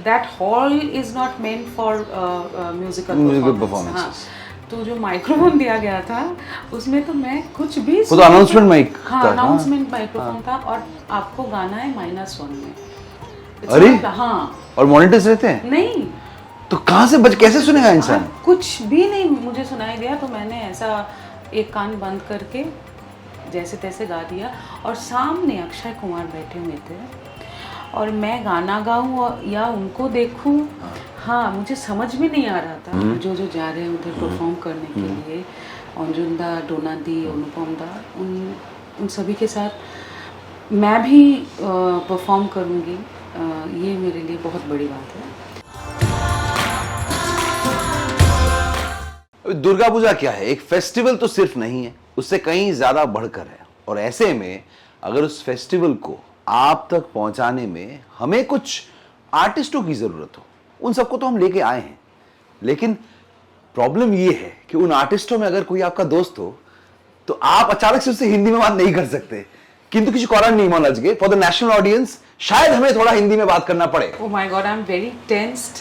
that hall is not meant for musical performances. तो जो microphone दिया गया था उसमें तो मैं कुछ भी वो तो अनाउंसमेंट माइक हाँ अनाउंसमेंट माइक्रोफोन था और आपको गाना है -1 में। अरे हाँ और मॉनिटर्स रहते हैं नहीं तो कहाँ से कैसे सुनेगा इंसान? कुछ भी नहीं मुझे सुनाई दिया तो मैंने ऐसा एक कान बंद करके जैसे तैसे गा दिया और सामने अक्षय कुमार बैठे हुए थे और मैं गाना गाऊं या उनको देखूं हाँ मुझे समझ में नहीं आ रहा था जो जा रहे हैं उधर परफॉर्म करने के लिए अंजुन दा, डोना दी, अनुपम दा उन सभी के साथ मैं भी परफॉर्म करूँगी ये मेरे लिए बहुत बड़ी बात है। दुर्गा पूजा क्या है? एक फेस्टिवल तो सिर्फ नहीं है, उससे कहीं ज्यादा बढ़कर है और ऐसे में अगर उस फेस्टिवल को आप तक पहुंचाने में हमें कुछ आर्टिस्टों की जरूरत हो, उन सबको तो हम लेके आए हैं, लेकिन प्रॉब्लम ये है कि उन आर्टिस्टों में अगर कोई आपका दोस्त हो तो आप अचानक से उससे हिंदी में बात नहीं कर सकते, किंतु किसी कारण नहीं मान लगे फॉर द नेशनल ऑडियंस शायद हमें थोड़ा हिंदी में बात करना पड़े। Oh my God I am very tensed,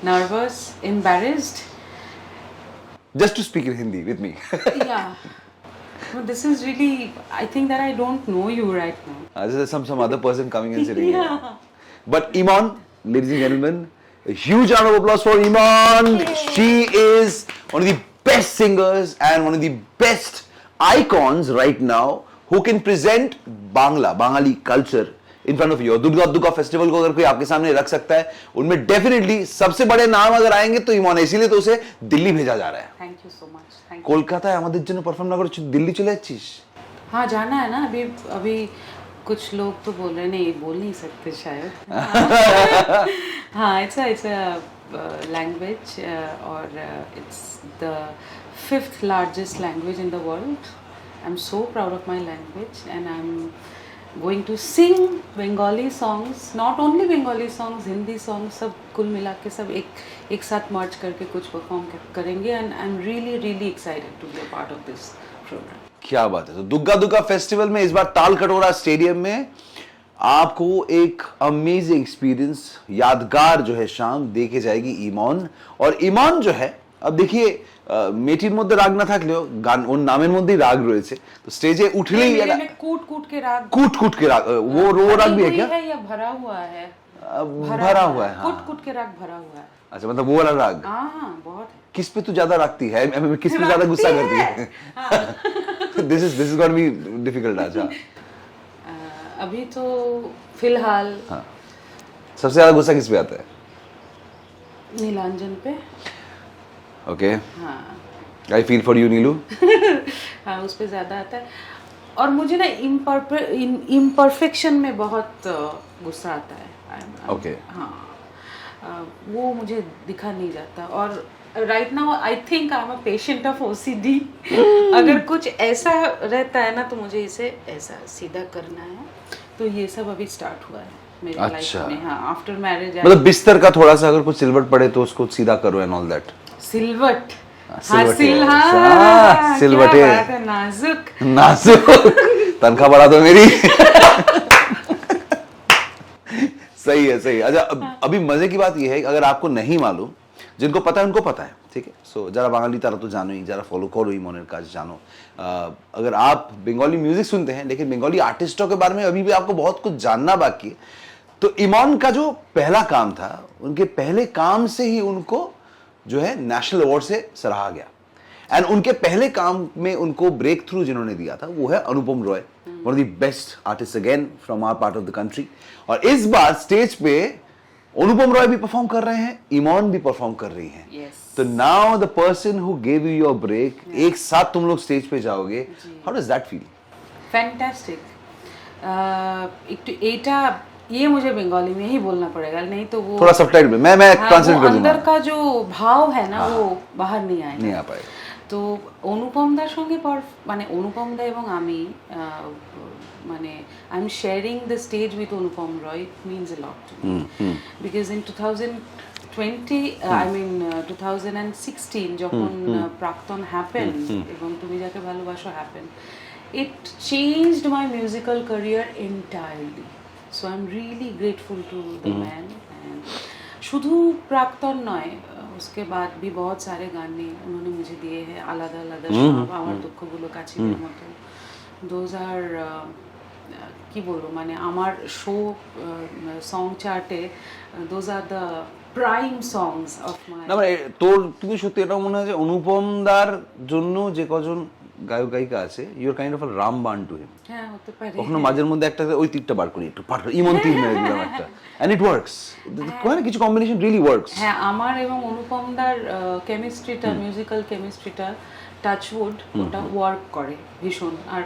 nervous, embarrassed just to speak in Hindi with me. Yeah. No, this is really, I think that I don't know you right now. There's some other person coming and sitting Yeah. here. But Iman, ladies and gentlemen, a huge round of applause for Iman. Yay. She is one of the best singers and one of the best icons right now who can present Bangali culture in front of you. Durga festival को अगर कोई आपके सामने रख सकता है उनमें definitely सबसे बड़े नाम अगर आएंगे तो इमोन है, इसीलिए तो उसे दिल्ली भेजा जा रहा है। Thank you so much. Thank you. Kolkata আমাদের জন্য परफॉर्म ना करो दिल्ली चले जाच्छिस? हाँ जाना है ना, अभी कुछ लोग तो बोल रहे नहीं बोल नहीं सकते शायद। हाँ it's a language और it's the 5th largest language in the world. I'm so proud of my language and I'm going to sing Bengali songs, not only Bengali songs, Hindi songs, सब कुल मिला के सब एक साथ मर्ज करके कुछ परफॉर्म करेंगे and I'm really excited to be a part of this program. क्या बात है। तो दुग्गा फेस्टिवल में इस बार ताल कटोरा स्टेडियम में आपको एक अमेजिंग एक्सपीरियंस, यादगार जो है शाम देखे जाएगी इमोन। और इमोन जो है अब देखिए মেটির মধ্যে রাগ না থাকলেও গান ওর নামের মধ্যেই রাগ রয়েছে, তো স্টেজে উঠলেই कूट के राग वो राग भी है क्या? है या भरा हुआ है? भरा हुआ है। हाँ कूट के राग भरा हुआ है। अच्छा मतलब वो वाला राग। हाँ बहुत है। किस पे तू ज्यादा रखती है, किस पे ज्यादा गुस्सा करती है? This is gonna be difficult. अच्छा अभी तो फिलहाल हाँ सबसे ज्यादा गुस्सा किस पे आता है? नीलांजन पे। ओके हाँ आई फील फॉर यू नीलू। हाँ उस पे ज़्यादा आता है और मुझे ना इम्परफेक्शन में बहुत गुस्सा आता है। ओके हाँ वो मुझे दिखा नहीं जाता और right now I think I am a patient of OCD। अगर कुछ ऐसा रहता है ना तो मुझे इसे ऐसा सीधा करना है, तो ये सब अभी स्टार्ट हुआ है मेरे लाइफ में। हाँ आफ्टर मैरिज मतलब बिस्तर का थोड़ा सा अगर कुछ सिलवट पड़े तो उसको सीधा करो एंड ऑल दैट। सिलवट सिलवटे नाजुक तनख्वाह बढ़ा दो मेरी। सही है। अच्छा अभी मजे की बात यह है अगर आपको नहीं मालूम, जिनको पता है उनको पता है, ठीक है। सो যারা বাঙালি তারা তো জানোই, যারা ফলো করো ইমনের কাজ জানো। अगर आप बंगाली म्यूजिक सुनते हैं लेकिन बंगाली आर्टिस्टों के बारे में अभी भी आपको बहुत कुछ जानना बाकी है, तो इमन का जो पहला काम था, उनके पहले काम से ही उनको जो है नेशनल अवार्ड से सराहा गया एंड उनके पहले काम में उनको ब्रेक थ्रू जिन्होंने दिया था वो है Anupam Roy, one of the best artist again from our part of the country. और इस बार स्टेज पे अनुपम रॉय भी परफॉर्म कर रहे हैं, इमन भी परफॉर्म कर रही हैं। yes. तो now the person who give you your break, एक साथ तुम लोग स्टेज पे जाओगे, how does that feel? Fantastic. एटा ये मुझे बंगाली में ही बोलना पड़ेगा, नहीं तो वो थोड़ा सबटाइटल में मैं ट्रांसलेट कर दूंगा। अंदर का जो भाव है ना वो बाहर नहीं आएगा, नहीं आ पाएगा। তো অনুপমদার সঙ্গে মানে অনুপমদা এবং আমি মানে I am sharing the stage with Anupam Roy, it means a lot to me because in 2020 I mean 2016 যখন প্রাক্তন হ্যাপেন এবং Tumi Jake Bhalobasho happen, it changed my musical career entirely. So I am really grateful to the man. শুধু প্রাক্তন নয়, उसके बाद भी बहुत सारे गाने उन्होंने मुझे दिए हैं, আলাদা আলাদা সব আমার দুঃখগুলো কাছিদের মতো। दोज आर কি বলবো, মানে আমার শো সং চার্টে those are the prime songs of my. না মানে তোর তুমি সত্যি এটা মনে হয় যে অনুপম দার জন্য যে কজন গায়ক গায়িকা আছে, your kind of a Ramban to him. হ্যাঁ, হতে পারে। কখনো মাঝের মধ্যে একটা ওই তীরটা বার করি, একটু পাঠ ইমন তীর মেরে দিলাম একটা, এন্ড ইট ওয়ার্কস। কোন কিছু কম্বিনেশন রিয়েলি ওয়ার্কস। হ্যাঁ, আমার এবং অনুপম দার কেমিস্ট্রিটা, মিউজিক্যাল কেমিস্ট্রিটা টাচউড ওটা ওয়ার্ক করে ভীষণ। আর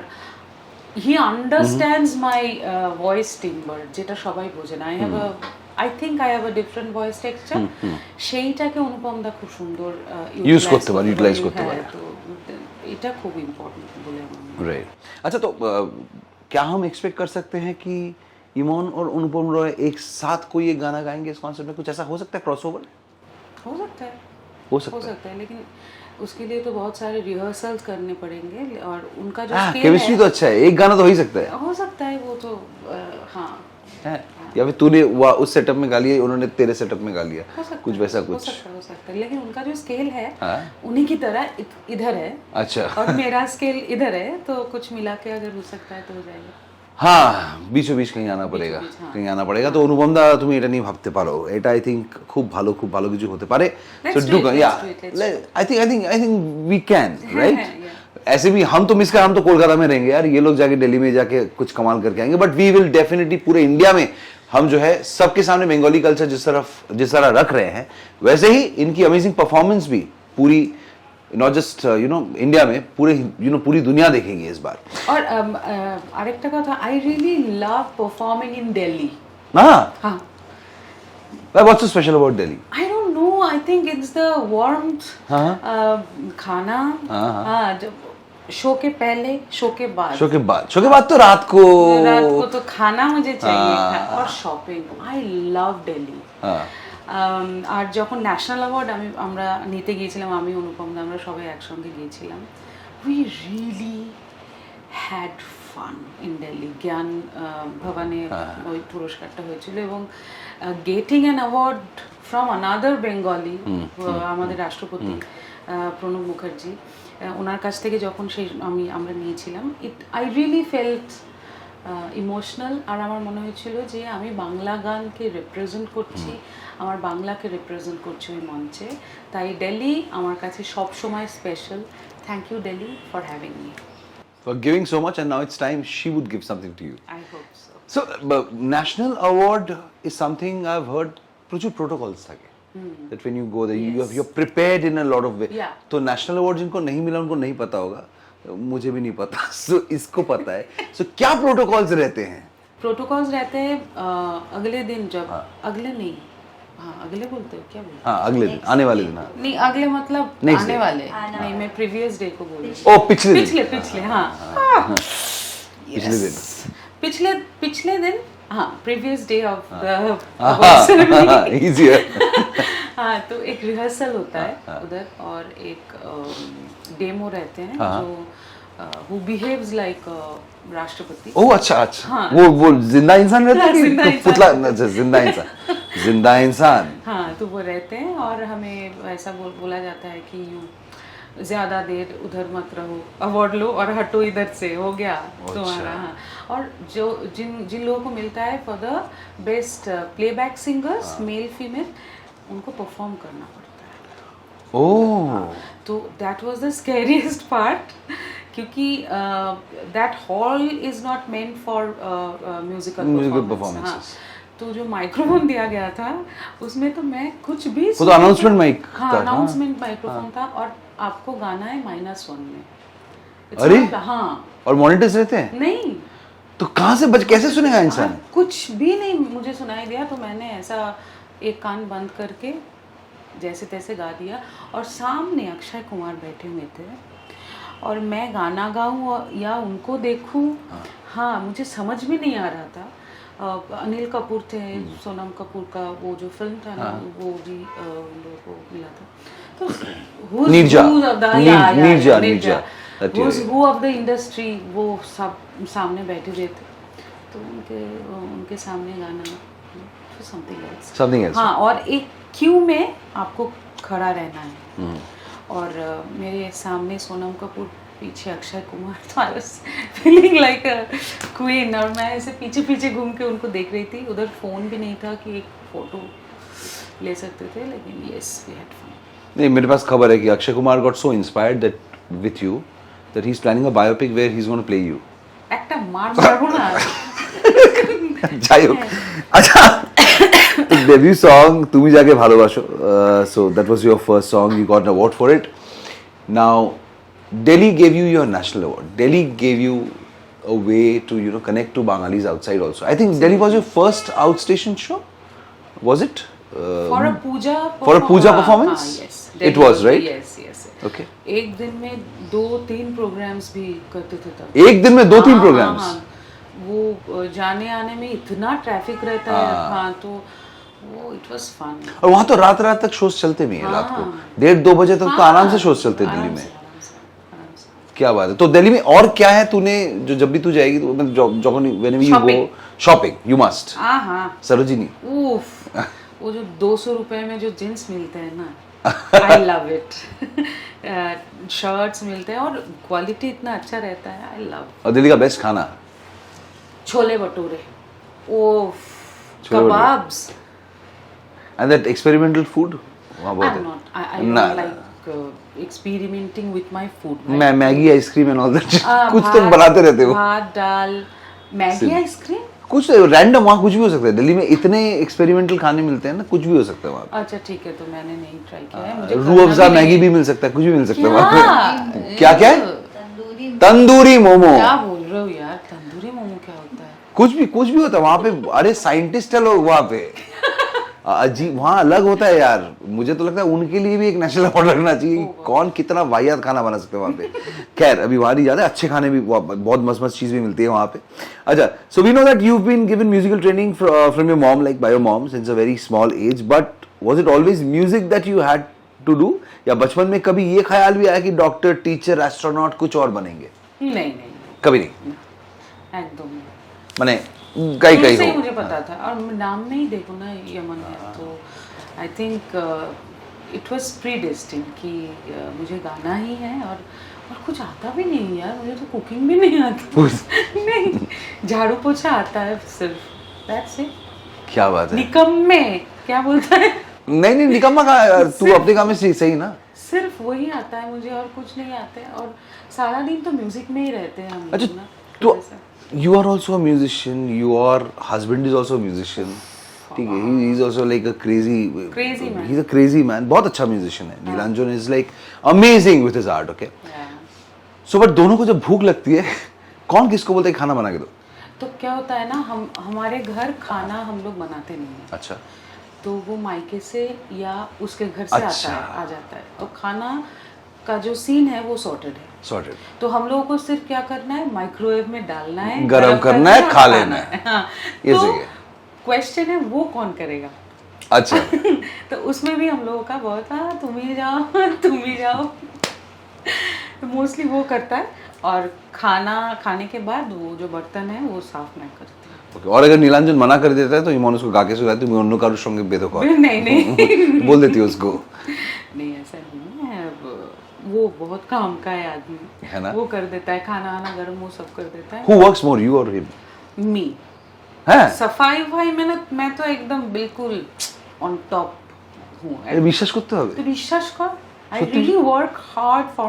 হি আন্ডারস্ট্যান্ডস মাই ভয়েস টিম্বার, যেটা সবাই বোঝে না। I think I have a different voice texture, সেইটাকে অনুপম দা খুব সুন্দর ইউজ করতে পারে, ইউটিলাইজ করতে পারে। তো এটা খুব ইম্পর্টেন্ট বলে আমার মনে হয়। राइट। अच्छा, तो क्या हम एक्सपेक्ट कर सकते हैं कि इमोन और अनुपम रॉय एक साथ कोई एक गाना गाएंगे इस कॉन्सर्ट में? कुछ ऐसा हो सकता है, क्रॉसओवर हो सकता है, हो हो सकता है? सकता है, लेकिन उसके लिए तो बहुत सारे रिहर्सल्स करने पड़ेंगे। और उनका जो हाँ, स्केल केमिस्ट्री तो अच्छा है, एक गाना तो हो ही सकता है। हो सकता है, वो तो हाँ है? या फिर तूने उस सेटअप में गा लिया, उन्होंने तेरे सेटअप में गा लिया, हो सकता कुछ है, वैसा हो कुछ। सकता है, लेकिन उनका जो स्केल है हाँ? उन्हीं की तरह इधर है, अच्छा। और मेरा स्केल इधर है, तो कुछ मिला के अगर हो सकता है तो हो जाएगा। হ্যাঁ, बीचों बीच कहीं आना पड़ेगा, हाँ। कहीं आना पड़ेगा। तो অনুপম দা তুমি এটা নিয়ে ভাবতে পারো, এটা আই থিংক খুব ভালো কিছু হতে পারে। Let's so do do it, या let's do it, let's I think we can, right? yeah. ऐसे भी हम तो मिस कर, हम तो कोलकाता में रहेंगे यार, ये लोग जाके दिल्ली में जाके कुछ कमाल करके आएंगे। बट वी विल डेफिनेटली पूरे इंडिया में हम जो है सबके सामने बंगाली कल्चर जिस तरह रख रहे हैं, वैसे ही इनकी अमेजिंग परफॉर्मेंस भी पूरी नॉट जस्ट इंडिया में पूरे पूरी दुनिया देखेगी इस बार। और আরেকটা কথা, I really love performing in Delhi. हाँ, हाँ, what's so special about Delhi? I don't know, I think it's the warmth, हाँ। खाना। हाँ, हाँ, जब शो के पहले, शो के बाद, शो के बाद तो रात को तो खाना मुझे चाहिए हाँ। था, और शॉपिंग। I love Delhi. हाँ। আর যখন ন্যাশনাল অ্যাওয়ার্ড আমরা নিতে গিয়েছিলাম, আমি অনুপম দা, আমরা সবাই একসঙ্গে গিয়েছিলাম। We really had fun in Delhi. জ্ঞান ভবনে ওই পুরস্কারটা হয়েছিল, এবং getting an award from another Bengali, আমাদের রাষ্ট্রপতি প্রণব মুখার্জি, ওনার কাছ থেকে যখন আমরা নিয়েছিলাম, আই রিয়েলি ফেল্ট ইমোশনাল। আর আমার মনে হয়েছিল যে আমি বাংলা গানকে রিপ্রেজেন্ট করছি, আমার বাংলাকে রিপ্রেজেন্ট করছি ওই মঞ্চে। তাই দিল্লি আমার কাছে সব সময় special. Thank you Delhi for having me, for giving so much, and now it's time she would give something to you. I hope so. So national award is something I've heard প্রচুর protocols থাকে, that when you go there you're prepared in a lot of way. Yeah. तो national award जिनको नहीं मिला उनको नहीं पता होगा, मुझे भी नहीं पता, so इसको पता है। so क्या protocols रहते हैं? प्रोटोकॉल्स रहते हैं अगले दिन, जब अगले नहीं, हाँ अगले बोलते हो, क्या बोलते हाँ, अगले दिन, आने वाले दिन। हाँ, नहीं, अगले मतलब Next आने day. वाले नहीं, मैं प्रीवियस डे को बोल रही हूँ। ओ पिछले दिन। पिछले हाँ, पिछले दिन। पिछले दिन, हाँ, previous day of the easier। हाँ, तो एक रिहर्सल होता है उधर, और एक डेमो रहते हैं जो who behaves like राष्ट्रपति। ओह अच्छा अच्छा, हाँ। वो जिंदा इंसान रहता है जिंदा कि इंसान। पुतला? अच्छा, जिंदा इंसान। हाँ, तो वो रहते हैं, और हमें ऐसा बोला जाता है कि यू ज़्यादा देर उधर मत रहो, अवार्ड लो और हटो इधर से, हो गया तुम्हारा। हाँ, और जो जिन लोगों को मिलता है for the best playback singers, male female, उनको परफॉर्म करना पड़ता है। ओह, तो दैट वाज द स्कैरिएस्ट पार्ट, क्योंकि that hall is not meant for musical performances। तो जो माइक्रोफोन दिया गया था उसमें तो मैं कुछ भी वो तो announcement mic हाँ, था, अनाउंसमेंट माइक्रोफोन था, और आपको गाना है -1 में। It's अरे? not- हाँ, और मॉनिटर्स रहते हैं, नहीं, तो कहाँ से कैसे सुनेगा इंसान? कुछ भी नहीं मुझे सुनाई दिया, तो मैंने ऐसा एक कान बंद करके जैसे तैसे गा दिया, और सामने अक्षय कुमार बैठे हुए थे, और मैं गाना गाऊं या उनको देखूं, हाँ मुझे समझ में नहीं आ रहा था। अनिल कपूर थे, सोनम कपूर का वो जो फिल्म था ना, वो भी उन लोगों को मिला था। तो Neerja, who of the industry, वो सब सामने बैठे हुए थे, तो उनके सामने गाना फिर समथिंग एल्स। हाँ, और एक क्यू में आपको खड़ा रहना है। और मेरे सामने सोनम कपूर, पीछे अक्षय कुमार, तो I was feeling like a queen. और मैं ऐसे पीछे पीछे घूम के उनको देख रही थी। उधर फ़ोन भी नहीं था कि एक फ़ोटो ले सकते थे, लेकिन यस वी हैड फन। नहीं, मेरे पास खबर है कि Akshay Kumar got so inspired that with you that he is planning a biopic where he is gonna play you. একটা মারবো না। যাই হোক, আচ্ছা, debut song Tumi Jake Bhalobasho, so that was your first song, you got an award for it. Now Delhi gave you your national award. Delhi gave you a way to, you know, connect to Bangalis outside also. I think Delhi was your first outstation show, was it? For a puja For a puja performance? yes. It was, right? Yes, yes. Okay. एक दिन में 2-3 programmes भी करते थे तब। एक दिन में 2-3 हाँ, programs? हाँ, वो जाने आने में इतना ट्रैफिक रहता है। हाँ, तो वो इट वाज फन। और वहाँ तो रात रात तक शोज चलते भी हैं, रात को 1:30-2 बजे तक तो आराम से शोज चलते हैं दिल्ली में। आराम से। क्या बात है। तो दिल्ली में और क्या है तूने, जो जब भी तू जाएगी तो whenever you go shopping you must? हाँ। सरोजिनी। उफ, वो जो 200 रुपए में जो जींस मिलते हैं ना, आई लव इट। शर्ट्स मिलते हैं और क्वालिटी इतना अच्छा रहता है, आई लव। और दिल्ली का बेस्ट खाना? छोले भटूरे, ओफ, chole bhature. Kebabs. And that experimental food वहाँ बहुत I'm है। not, I ना, don't like experimenting with my food. मैं Maggi ice cream and all that कुछ तो भात- बनाते रहते हो। भात दाल, मैगी आइसक्रीम। कुछ रैंडम वहाँ कुछ भी हो सकता है। दिल्ली में इतने एक्सपेरिमेंटल खाने मिलते हैं ना, कुछ भी हो सकता है वहाँ पे। अच्छा ठीक है, तो मैंने नहीं ट्राई किया है। मुझे रूह अफ़ज़ा करना भी मैगी नहीं- भी मिल सकता है, कुछ भी मिल सकता है वहाँ पे। क्या? क्या क्या है? तंदूरी मोमो। क्या बोल रहे हो यार, तंदूरी मोमो क्या होता है? कुछ भी होता है वहाँ पे। अरे साइंटिस्ट है लोग वहाँ पे, अजीब, वहाँ अलग होता है यार। मुझे तो लगता है उनके लिए भी एक नेशनल अवार्ड लगना चाहिए। कौन कितना वाहियात खाना बना सकते हैं वहाँ पे। खैर अभी वहाँ नहीं जाते, अच्छे खाने भी, बहुत मस्त मस्त चीज़ भी मिलती है वहाँ पे। अच्छा, so we know that you been given musical training from your mom, like by your mom since a very small age, but was it always music that you had to do, या बचपन में कभी ये ख्याल भी आया कि doctor, teacher, astronaut कुछ और बनेंगे? नहीं, कभी नहीं? एकदम नहीं। मैंने कई शुरू से ही हो। मुझे पता था, और नाम में ही देखो ना यमन है, तो आई थिंक इट वाज प्रीडेस्टिन्ड कि मुझे गाना ही है। और कुछ आता भी नहीं यार, मुझे तो कुकिंग भी नहीं आती। नहीं, झाड़ू पोछा आता है सिर्फ, दैट्स इट। क्या बात है। निकम्मे क्या बोलता है? नहीं निकम्मा का, तू अपने काम में सही ना। सिर्फ वही आता है मुझे, और कुछ नहीं आता है। और सारा दिन तो म्यूजिक में ही रहते हैं हम लोग अच्छा, ना। तो you are also a musician, your husband is also a musician, ठीक है, he is also like a crazy man. he's a crazy man, बहुत अच्छा musician है। Nilanjan is like amazing with his art, okay? So but दोनों को जब भूख लगती है, कौन किसको बोलता है खाना बना के दो? तो क्या होता है ना, हमारे घर खाना हम लोग बनाते नहीं है। अच्छा। तो वो मायके से या उसके घर से अच्छा। आ जाता है, और खाना का जो सीन है वो सॉर्टेड है। Sorted. तो हम लोगों को सिर्फ क्या करना है, माइक्रोवेव में डालना है, गरम करना है, और खा खाना लेना है। हाँ, ये तो सही है। क्वेश्चन है वो कौन करेगा। अच्छा। तो उसमें भी हम लोगों का बहुत तुम ही जाओ तुम ही जाओ। तो मोस्टली वो करता है, और खाना खाने के बाद वो जो बर्तन है वो साफ मैं करती हूँ। Okay. और अगर नीलांजन मना कर देता है तो इमोन उसको गा के सुनाती है, उन्होंने कारू संगे बेदो को नहीं बोल देती है उसको। नहीं, ऐसा नहीं है। वो बहुत काम का है आदमी, है ना? वो कर देता है, खाना आना गर्म वो सब कर देता है। Who works more, you or him? मी है? सफाई भाई मैं तो एकदम बिल्कुल ऑन टॉप हूँ। বিশ্বাস করতে হবে। तो বিশ্বাস कर, I really work hard for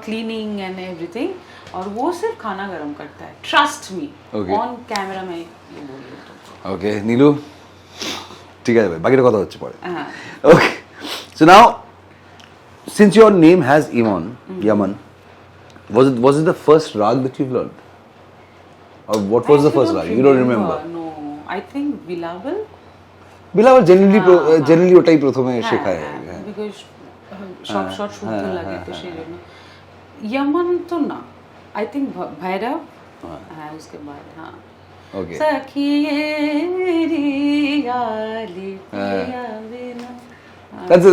cleaning and everything, और वो सिर्फ खाना गरम करता है, trust me. Okay. On camera में ये बोल रही हूँ तुमको। ओके নীলু, ঠিক আছে ভাই, বাকিটা কথা হচ্ছে পরে। हाँ, Okay, so now since your name has Yaman, was it the first rag that you've learned, or what was the first rag? You don't remember? No, I think Bilawal. Bilawal generally ওটাই প্রথমে শেখায়। বিকজ শর্ট শুনতে লাগে, তো সেই জন্য। Yemen तो ना, आई थिंक भैरव है उसके बाद। हाँ, ओके। सखिए मेरी गाली पिया बिना। That's a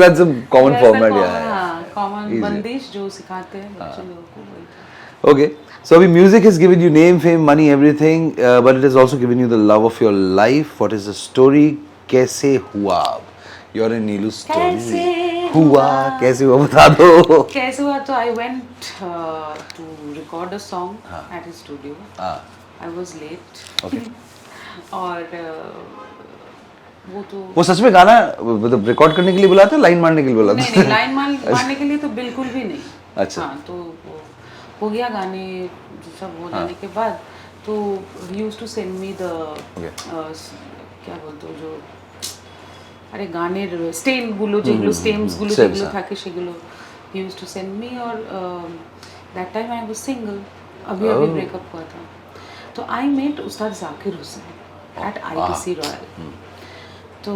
common format, yeah. हाँ, कॉमन बंदिश जो सिखाते हैं बच्चे लोगों को, वही था। Okay, So, abhi music has given you name, fame, money, everything, but it has also given you the love of your life. What is the story? कैसे हुआ? You're in Neelu's story. कैसे हुआ? कैसे हुआ? बता दो. कैसे हुआ तो I went to record a song at his studio. I was late. Okay. और वो सच में गाना मतलब रिकॉर्ड करने के लिए बुलाते हैं, लाइन मारने के लिए बुलाते हैं? नहीं, लाइन मारने के लिए तो बिल्कुल भी नहीं. अच्छा. हाँ, तो हो गया गाने सब हो जाने के बाद तो he used to send me the क्या बोलते हो जो আরে গানের স্টেম গুলো যেগুলো স্টেমস গুলো যেগুলো থাকে সেগুলো he used to send me और that time I was single अभी ब्रेकअप हुआ था तो I met Ustad Zakir Hussain at ITC Royal तो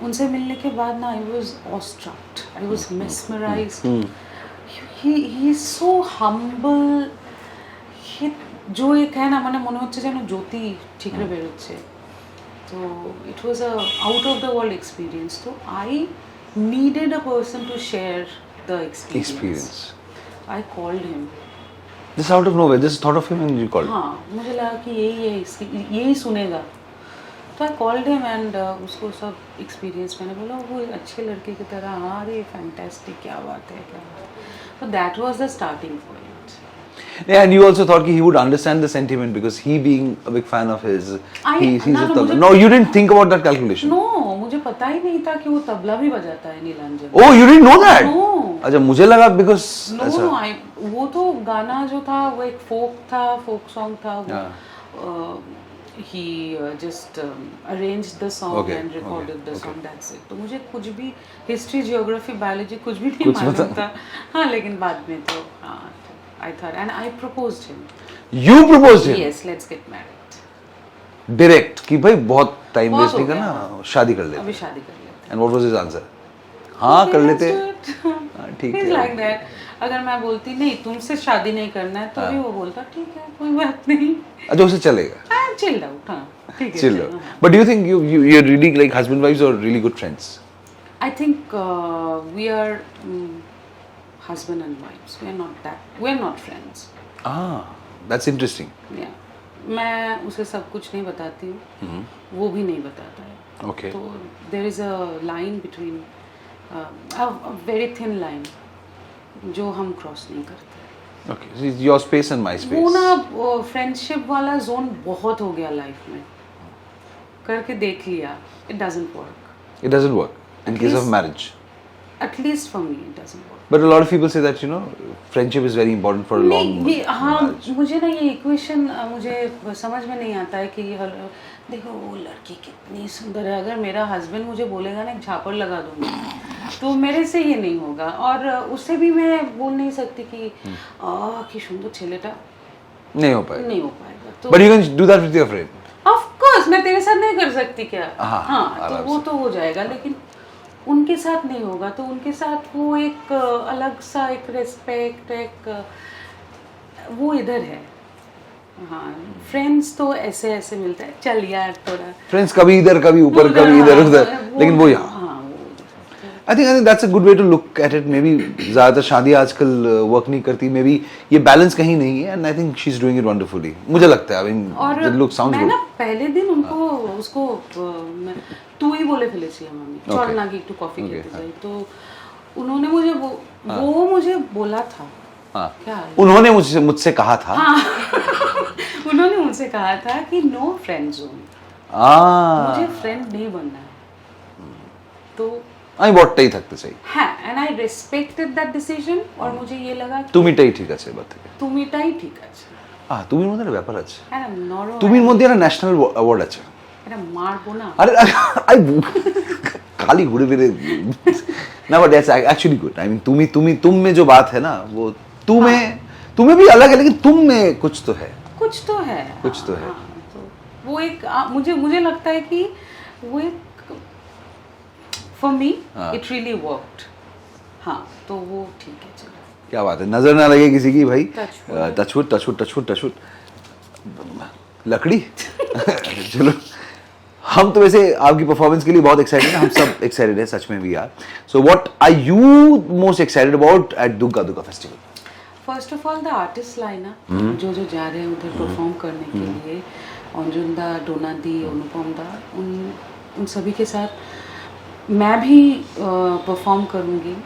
उनसे मिलने के बाद ना I was awestruck I was mesmerized he is so humble जो एक है না মানে মনে হচ্ছে যেন জ্যোতি ঠিকরে বের হচ্ছে So it was a out of the world experience. So I needed a person to share the experience. I called him. Just out of nowhere, just thought of him and you called. हाँ, मुझे लगा कि यही सुनेगा. तो I called him and उसको सब experience मैंने बोला वो एक अच्छे लड़के की तरह हाँ रे fantastic क्या बात है. So that was the starting point. Yeah, and you also thought he would understand the sentiment because he being a big fan of his. No, you didn't think about that calculation. No, मुझे पता ही नहीं था कि वो तबला भी बजाता है Nilanjan. Oh, you didn't know that? No. अच्छा मुझे लगा because. No, वो तो गाना जो था वो एक folk song था. He just arranged the song and recorded the song. That's it. तो मुझे कुछ भी history, geography, biology कुछ भी नहीं मालूम था. हाँ लेकिन बाद में तो हाँ. I thought and I proposed him. You proposed him? Yes, let's get married. Direct कि भाई बहुत टाइम वेस्ट नहीं करना शादी कर लेते. अभी शादी कर लेते. And what was his answer? हाँ कर लेते. ठीक है. He's like that. अगर मैं बोलती नहीं तुमसे शादी नहीं करना है तो भी वो बोलता ठीक है कोई बात नहीं. अच्छा उसे चलेगा. हाँ chill out हाँ ठीक है. Chill out. But do you think you're really like husband wives or really good friends? I think we are husband and wives. We're not friends. That's interesting. Yeah. मैं उसे सब कुछ नहीं बताती हूँ. वो भी नहीं बताता है. Okay. तो there is a line between a very thin line जो हम क्रॉस नहीं करते. Okay. So it's your space and my space. वो ना फ्रेंडशिप वाला जोन बहुत हो गया लाइफ में. करके देख लिया. It doesn't work. It doesn't work in case of marriage. At least for me it doesn't work. But a lot of people say that friendship is very important for a long marriage. हाँ मुझे ना ये equation मुझे समझ में नहीं आता है कि देखो वो लड़की कितनी सुंदर है अगर मेरा हस्बैंड मुझे बोलेगा ना एक झापड़ लगा दूंगी तो मेरे से ये नहीं होगा और उससे भी मैं बोल नहीं सकती कि सुंदर छेलेटा नहीं हो पाएगा तो But you can do that with your friend. Of course मैं तेरे साथ नहीं कर सकती क्या. हाँ तो वो तो हो जाएगा लेकिन उनके साथ नहीं होगा तो उनके साथ वो एक अलग सा एक रिस्पेक्ट एक वो इधर है. हाँ फ्रेंड्स तो ऐसे मिलता है चल यार थोड़ा फ्रेंड्स कभी इधर कभी ऊपर कभी इधर उधर लेकिन वो यहाँ I think that's a good way to look at it. Maybe ज़्यादातर शादियाँ आजकल वर्क नहीं करती. Maybe ये बैलेंस कहीं नहीं है. And I think she's doing it wonderfully. मुझे लगता है. I mean, the look sounds good. मैं ना पहले दिन उसको तू ही बोले फेलिसिया मामी. चल ना कि तू कॉफी लेते जाए. तो उन्होंने मुझे वो मुझे बोला था. क्या? उन्होंने मुझसे कहा था. उन्होंने मुझसे कहा था कि no friend zone. मुझे फ्रेंड नहीं बनना है. तो আমি বটটাই থাকতে চাই. হ্যাঁ and I respected that decision और मुझे ये लगा তুমিটাই ঠিক আছে এবার থেকে. তুমিটাই ঠিক আছে. তুমির মধ্যে একটা ব্যাপার আছে. হ্যাঁ নরম. তুমির মধ্যে একটা ন্যাশনাল অ্যাওয়ার্ড আছে. এটা মারবো না. আরে খালি ঘুরে ফিরে না but that's actually good. I mean तुम में जो बात है ना वो तुम्हें भी अलग है लेकिन तुम में कुछ तो है. कुछ तो है. तो वो एक मुझे लगता है कि वो एक For me, it really worked. हाँ, तो वो ठीक है चलो. क्या बात है नजर ना लगे किसी की भाई. टचवुड लकड़ी. चलो हम तो वैसे आपकी परफॉर्मेंस के लिए बहुत एक्साइटेड हैं. हम सब एक्साइटेड हैं सच में भी यार. So what are you most excited about at Dugga festival? First of all the artist line जो जो जा रहे हैं उधर परफॉर्म करने के लिए, अंजुन दा, डोना दी, अनुपम दा, उन सभी के साथ मैं भी परफॉर्म करूँगी,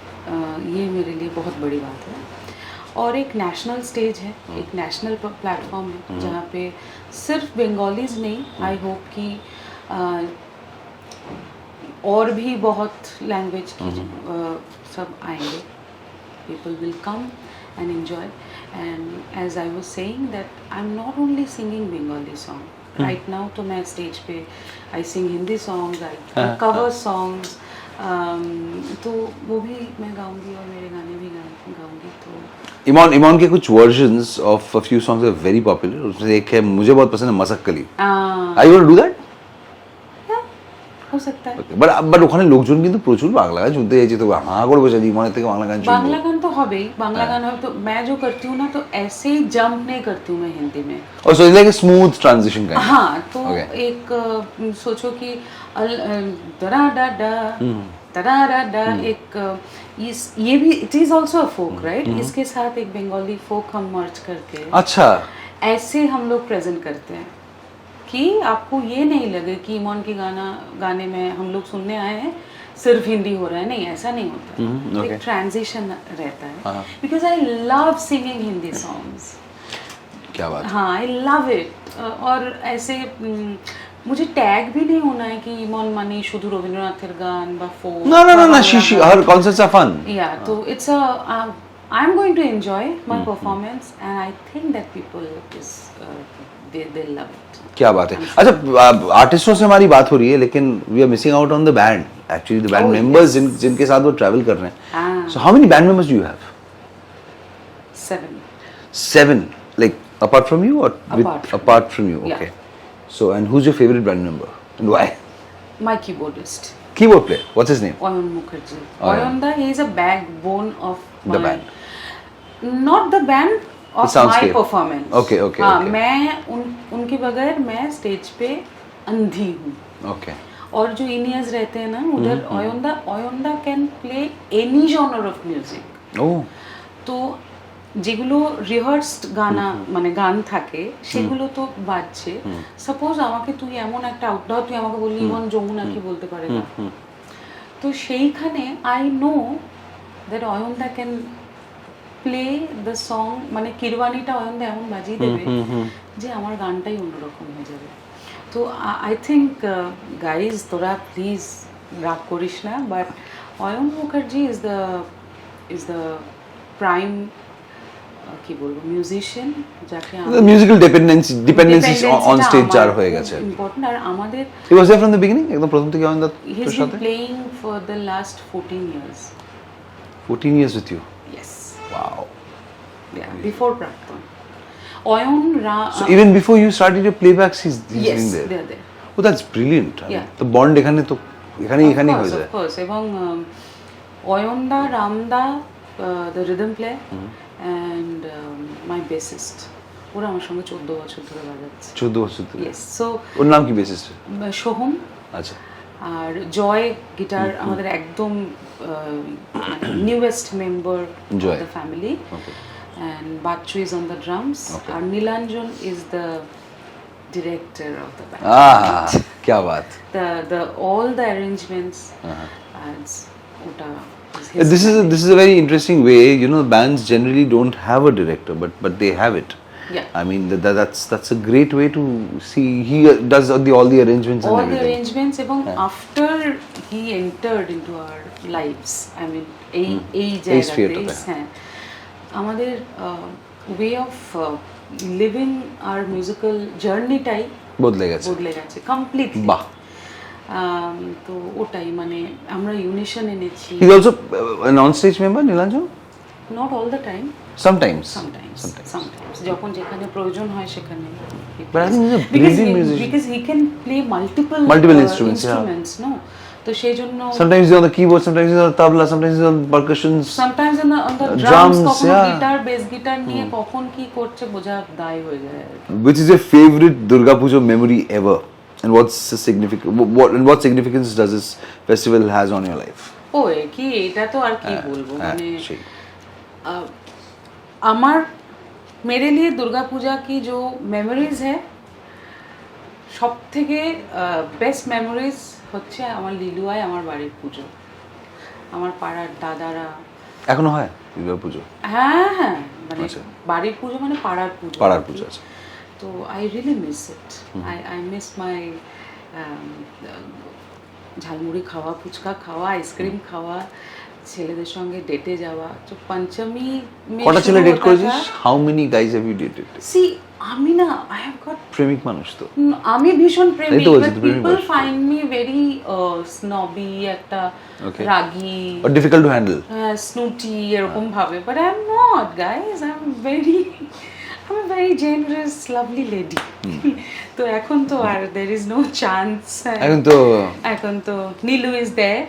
ये मेरे लिए बहुत बड़ी बात है। और एक नेशनल स्टेज है, एक नेशनल प्लेटफॉर्म है जहाँ पे सिर्फ बंगालीज नहीं, आई होप कि और भी बहुत लैंग्वेज की सब आएंगे, people will come and enjoy. And as I was saying that I'm not only singing Bengali song right now, तो मैं stage पे I sing Hindi songs, I cover songs, तो वो भी मैं गाऊंगी और मेरे गाने भी गाऊंगी। तो इमॉन के कुछ versions of a few songs are very popular, उसमें से एक है मुझे बहुत पसंद है Masakali. I want to do that, हो सकता है। বাট ওখানে লোকজন কিন্তু প্রচুর বাংলা গান শুনতে চাইছে, তো হাঁ করে বসে ইমনের থেকে বাংলা গান শুনবো। बांग्ला गान तो हबेई, बांग्ला गान हो तो मैं जो करती हूँ ना, तो ऐसे ही जंप नहीं करती हूँ मैं हिंदी में। और so it's like a smooth transition kind. हाँ, तो एक सोचो कि दरा डा डा तरा डा डा, एक ये भी it is also a folk, right? इसके साथ एक बंगाली फोक हम मर्ज करके अच्छा ऐसे हम लोग प्रेजेंट करते हैं कि आपको ये नहीं लगे कि इमॉन की गाने में हम लोग सुनने आए हैं सिर्फ हिंदी हो रहा है, नहीं, ऐसा नहीं होता। एक ट्रांजिशन रहता है, because I love singing Hindi songs. क्या बात। हाँ, आई लव इट। और ऐसे मुझे टैग भी नहीं होना है कि इमॉन मानी শুধু রবীন্দ্রনাথের গান বা folk. No, her concerts are fun. Yeah, so it's a I'm going to enjoy my performance and I think that people is they love it. क्या बात है। अच्छा, आर्टिस्टों से हमारी बात हो रही है, लेकिन we are missing out on the band, actually the band members जिनके साथ वो ट्रैवल कर रहे हैं। So how many band members do you have? 7, like apart from you or apart from you? Okay. So and who's your favorite band member and why? My keyboardist. Keyboard player. What's his name? Oyon Mukherjee. Oyon da, he is a backbone of the band. Not the band of my performance. Okay. हाँ, मैं उनके बगैर मैं stage पे अंधी हूँ। Okay. और जो इनियर्स रहते हैं ना उधर, ओयोंदा can play any genre of music. তো যেগুলো রিহার্সড গানা মানে গান থাকে সেগুলো তো বাজছে। সাপোজ আমাকে তুই এমন একটা আউটডোর, তুই আমাকে বললি ইমন যমুনা কি বলতে পারে না, তো সেইখানে আই নো দ্যাট অয়নদা ক্যান প্লে দ্য সং, মানে কিরওয়ানিটা অয়নদা এমন বাজিয়ে দেবে যে আমার গানটাই অন্যরকম হয়ে যাবে। তো আই থিঙ্ক গাইজ, তোরা প্লিজ রাগ করিস না, but Ayan Mukherjee is the prime কি বলবো মিউজিশিয়ান, যাকে মিউজিক্যাল ডিপেন্ডেন্সি অন স্টেজ যার হয়ে গেছে ইম্পর্টেন্ট। আর আমাদের he was there from the beginning, একদম প্রথম থেকে অয়নদা he is playing for the last 14 years. 14 years with you? Yes. Wow. Yeah, before Prakton. Oyon So even before you started your playbacks, he's been there. They're there. Oh, that's brilliant. Yeah. The bond এখানেই হয়ে যায়। Of course. এবং অয়নদা, রামদা, the rhythm player, and my bassist, ওরা আমার সঙ্গে 14 বছর ধরে বাজাচ্ছে। 14 বছর ধরে? Yes. So ওর নাম কি বেসিস্ট? সোহম। আচ্ছা। আর জয় গিটার, আমাদের একদম newest member of the family, and Bachu is on the drums, and Nilanjan is the director of the band. क्या बात। The all the arrangements and ota this is a very interesting way, you know, bands generally don't have a director, but they have it. Yeah. I mean that's a great way to see. He does all the arrangements and everything. All the arrangements, এবং after he entered into our lives, I mean এই জায়গাতে হ্যাঁ আমাদের way of living আর musical জার্নিটাই বদলে গেছে completely. বাহ। তো ওটাই মানে আমরা ইউনিশন এনেছি। He is also an on stage member, Nilanjan? Not all the time. Sometimes. যখন যেখানে প্রয়োজন হয় সেখানে। But I think he's a brilliant musician. Because he can play multiple instruments, no? তো সেই জন্য sometimes he's on the keyboard, sometimes he's on the tabla, sometimes he's on percussions, sometimes on the drums, কখনো guitar, bass guitar নিয়ে কখন কি করছে বোঝা দায় হয়ে যায়। Which is your favorite Durga Puja memory ever? And what significance does this festival has on your life? কি এটা তো আর কি বলবো, মানে আমার मेरे लिए दुर्गा पूजा की जो मेमोरीज है সব থেকে বেস্ট মেমোরিজ হচ্ছে আমার লিলুয়ায় আমার বাড়ির পুজো, আমার পাড়ার দাদারা। এখনো হয় দুর্গা পুজো? হ্যাঁ হ্যাঁ, মানে আচ্ছা। বাড়ির পুজো মানে পাড়ার পুজো। পাড়ার পুজো আছে। তো I really miss it. I miss my jhalmuri খাওয়া, ফুচকা খাওয়া, আইসক্রিম খাওয়া, ছেলেদের সঙ্গে ডেটে যাওয়া। তো পঞ্চমী কটা ছেলে ডেট করেছিস? How many guys have you dated? See আমি না, আই হ্যাভ গট, প্রেমিক মানুষ তো আমি ভীষণ প্রেমিক, এই তো বলছি বাট তো প্রেমিক পিপল মানুষ। ফাইন্ড মি ভেরি স্নবি, একটা Okay. Ragi, or difficult to handle? স্নুটি এরকম ভাবে, but I am not guys, I am very generous lovely lady. তো এখন তো আর দের ইজ नो चांस। এখন তো नीलू इज देयर,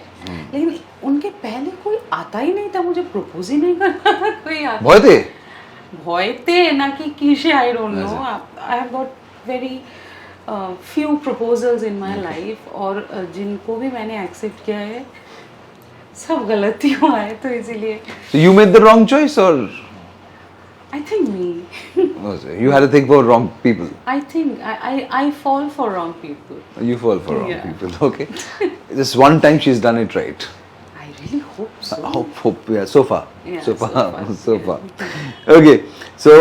लेकिन उनके पहले कोई आता ही नहीं था, मुझे प्रपोज ही नहीं करना था कोई आता। ভয়তে নাকি কিসে, I don't know. I have got very few proposals in my life, और जिनको भी मैंने एक्सेप्ट किया है सब गलत ही हुआ है, तो इसीलिए So you made the wrong choice or I think me you had to think for wrong people? I think I fall for wrong people. You fall for wrong Yeah. people. Okay. Just one time she's done it right. I really hope so. Hope, yeah, so far. Yeah, so so far. far. So far. Okay. So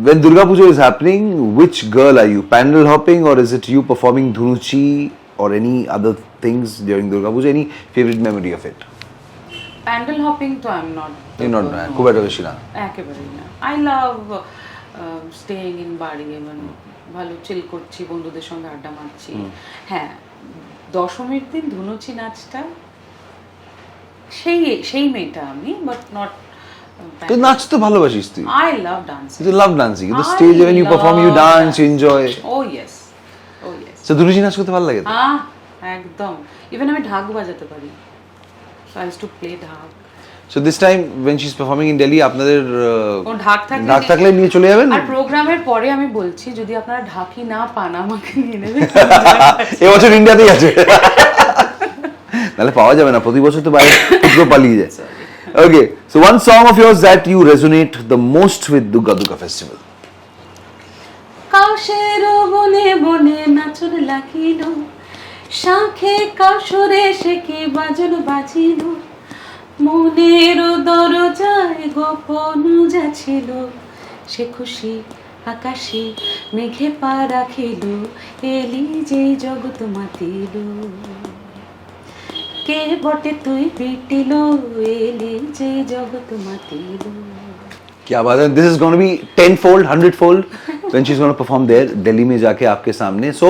when Durga Puja is happening, which girl are you? Pandal hopping, or is it you performing Dhunuchi or any other things during Durga Puja? Any favorite memory of it? Pandal hopping তো I am not, You're not খুব একটা বেশি না। একেবারেই না। I love staying in বাড়ি, এবং ভালো চিল করছি, বন্ধুদের সঙ্গে আড্ডা মারছি। হ্যাঁ, দশমীর দিন ধুনুচি নাচটা, সেই মেয়েটা আমি, বাট নট। তুই নাচতে ভালোবাসিস তুই? I love dancing. You love dancing. The stage when you perform, you dance, you enjoy. Oh yes, oh yes. So ধুনুচি নাচ করতে ভালো লাগে তো? একদম। ইভেন আমি ঢাক বাজাতে পারি। So I used to play ঢাক। So this time when she's performing in Delhi, আপনাদের ও ঢাক থাকলে নিয়ে চলে যাবেন? আর প্রোগ্রামের পরে আমি বলছি, যদি আপনারা ঢাকি না পান আমাকে নিয়ে নেবেন। এবছর ইন্ডিয়াতেই আছে, নাহলে পাওয়া যাবে না, প্রতি বছর তো বাইরে পুজো পালিয়ে যায়। Okay, so one song of yours that you resonate the most with Durga Durga festival? কাশের বনে বনে নাচন লাগিল, শাঁখে কাসরে সে কি বাজন বাজিল, মনের দরজায় গোপন যাছিল, সে খুশি আকাশে মেঘে পা রাখিল, এলি যে জগৎ মাতিল, কে বটে তুই বিটিল, এলি যে জগৎ মাতিল। क्या बात है, this is going to be 10-fold, 100-fold when she's going to perform there Delhi में जाके आपके सामने. So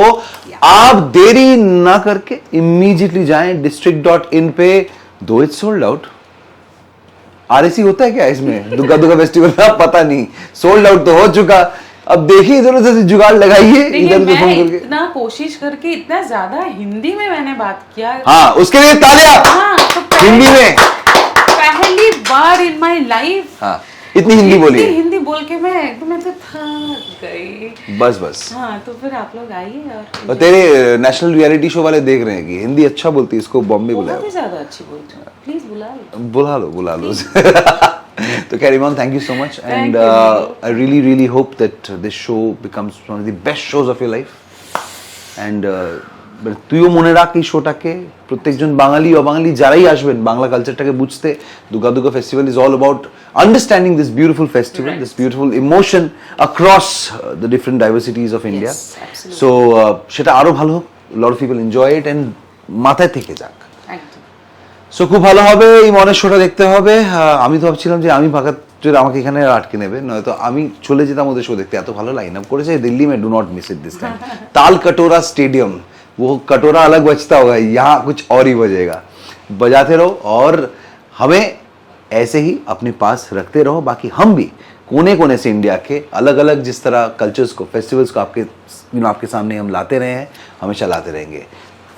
आप देरी ना करके immediately जाएं district.in पे, दो it's sold out. RAC होता है क्या इसमें दुर्गा दुर्गा फेस्टिवल में? पता नहीं, सोल्ड आउट तो हो चुका। अब देखिए इधर उधर से जुगाड़ लगाइए, इधर उधर फोन करके। इतना कोशिश करके, इतना ज्यादा हिंदी में मैंने बात किया। हाँ, उसके लिए तालियां। हाँ, तो हिंदी में पहली बार इन माय लाइफ हाँ इतनी हिंदी बोली, हिंदी बोल के मैं तो थक गई। बस हाँ, तो फिर आप लोग आइए और तेरे नेशनल रियलिटी शो वाले देख रहे हैं कि हिंदी अच्छा बोलती है, इसको बॉम्बे बहुत बुलाओ। ही ज्यादा अच्छी बोलती हूँ, प्लीज बुला लो तो Kariman, thank you so much, and you. I really hope that this show becomes one of the best shows of your life, and তুইও মনে রাখ এই শোটাকে, প্রত্যেকজন বাঙালি অবাঙালি যারাই আসবেন বাংলা কালচারটাকে বুঝতে, Durga Durga festival is all about understanding this beautiful festival, this beautiful emotion across the different diversities of India. absolutely. So সেটা আরো ভালো হোক, lot of people enjoy it and মাথায় থেকে যাক। একদম। সো খুব ভালো হবে, এই মনের শোটা দেখতে হবে। আমি তো ভাবছিলাম যে আমি ফাঁকা আমাকে এখানে আটকে নেবে, নয়তো আমি চলে যেতাম ওদের শো দেখতে, এত ভালো লাইন আপ করেছে দিল্লি में, do not miss it this time. ताल कटोरा स्टेडियम, वो कटोरा अलग बजता होगा, यहाँ कुछ और ही बजेगा। बजाते रहो और हमें ऐसे ही अपने पास रखते रहो। बाकी हम भी कोने कोने से इंडिया के अलग अलग जिस तरह कल्चर्स को, फेस्टिवल्स को आपके सामने हम लाते रहे हैं, हमेशा लाते रहेंगे।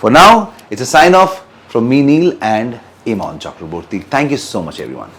For now it's a sign off from me, Neil, and Iman Chakraborty. Thank you so much, everyone.